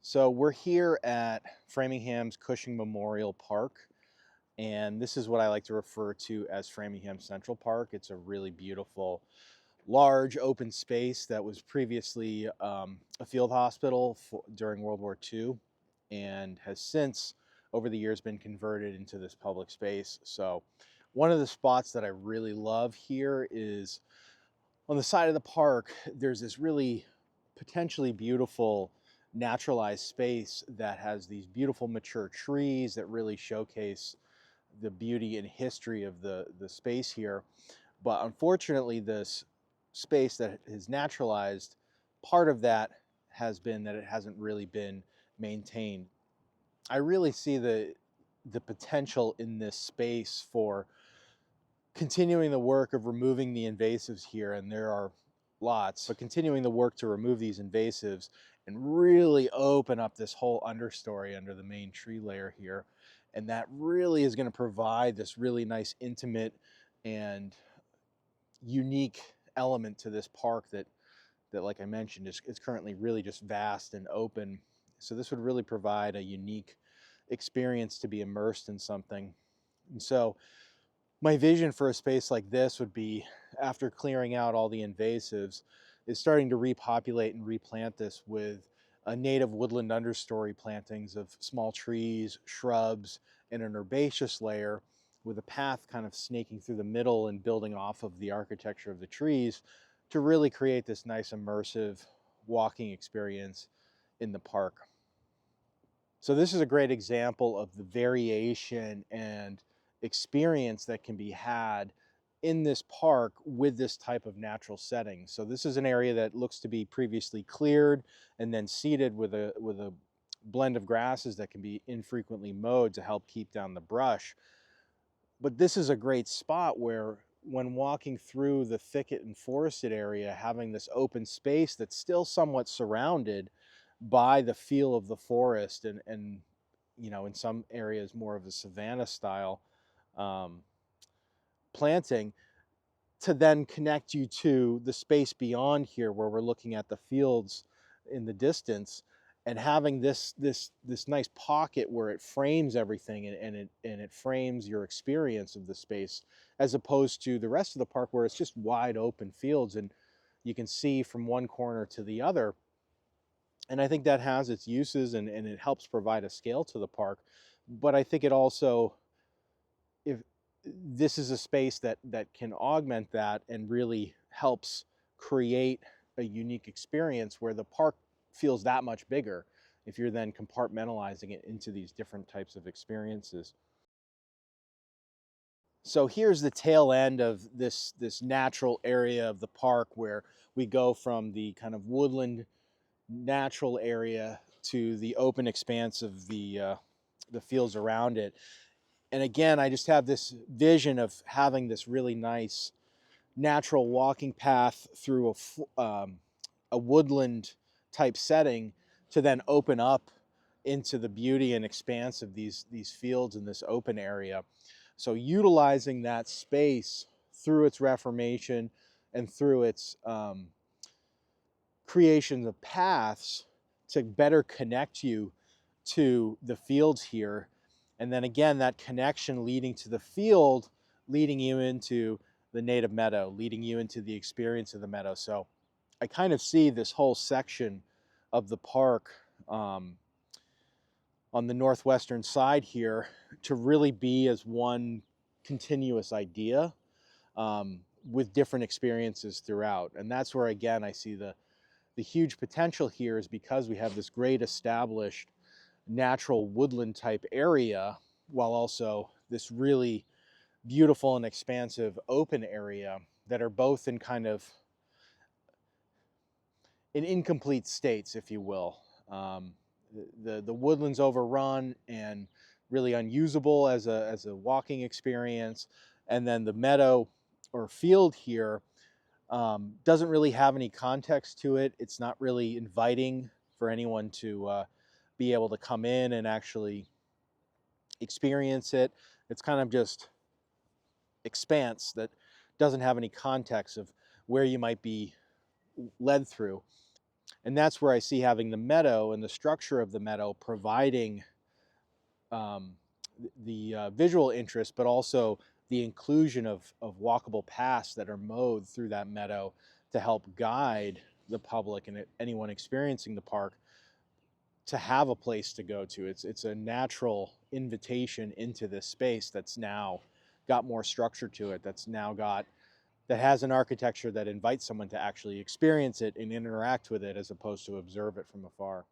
So we're here at Framingham's Cushing Memorial Park, and this is what I like to refer to as Framingham Central Park. It's a really beautiful, large open space that was previously a field hospital during World War II and has since, over the years, been converted into this public space. So one of the spots that I really love here is on the side of the park. There's this really potentially beautiful naturalized space that has these beautiful mature trees that really showcase the beauty and history of the space here. But unfortunately, this space that is naturalized, part of that has been that it hasn't really been maintained. I really see the potential in this space for continuing the work of removing the invasives here, and there are lots, but continuing the work to remove these invasives and really open up this whole understory under the main tree layer here. And that really is going to provide this really nice, intimate, and unique element to this park that like I mentioned, is currently really just vast and open. So this would really provide a unique experience to be immersed in something. And so my vision for a space like this would be, after clearing out all the invasives, is starting to repopulate and replant this with a native woodland understory plantings of small trees, shrubs, and an herbaceous layer with a path kind of snaking through the middle and building off of the architecture of the trees to really create this nice immersive walking experience in the park. So this is a great example of the variation and experience that can be had in this park with this type of natural setting. So this is an area that looks to be previously cleared and then seeded with a blend of grasses that can be infrequently mowed to help keep down the brush. But this is a great spot where, when walking through the thicket and forested area, having this open space that's still somewhat surrounded by the feel of the forest and in some areas more of a savanna style um, planting, to then connect you to the space beyond here where we're looking at the fields in the distance, and having this nice pocket where it frames everything, and it frames your experience of the space, as opposed to the rest of the park where it's just wide open fields and you can see from one corner to the other. And I think that has its uses, and it helps provide a scale to the park. But I think it also, if this is a space that can augment that and really helps create a unique experience where the park feels that much bigger if you're then compartmentalizing it into these different types of experiences. So here's the tail end of this natural area of the park, where we go from the kind of woodland natural area to the open expanse of the fields around it. And again, I just have this vision of having this really nice natural walking path through a woodland type setting to then open up into the beauty and expanse of these fields in this open area. So utilizing that space through its reformation and through its creation of paths to better connect you to the fields here. And then again, that connection leading to the field, leading you into the native meadow, leading you into the experience of the meadow. So I kind of see this whole section of the park on the northwestern side here to really be as one continuous idea, with different experiences throughout. And that's where, again, I see the huge potential here, is because we have this great established natural woodland type area, while also this really beautiful and expansive open area that are both in kind of in incomplete states, if you will. The woodland's overrun and really unusable as a walking experience, and then the meadow or field here doesn't really have any context to it. It's not really inviting for anyone to be able to come in and actually experience it. It's kind of just expanse that doesn't have any context of where you might be led through. And that's where I see having the meadow and the structure of the meadow providing um, the visual interest, but also the inclusion of walkable paths that are mowed through that meadow to help guide the public and anyone experiencing the park to have a place to go to. It's a natural invitation into this space that's now got more structure to it, that has an architecture that invites someone to actually experience it and interact with it as opposed to observe it from afar.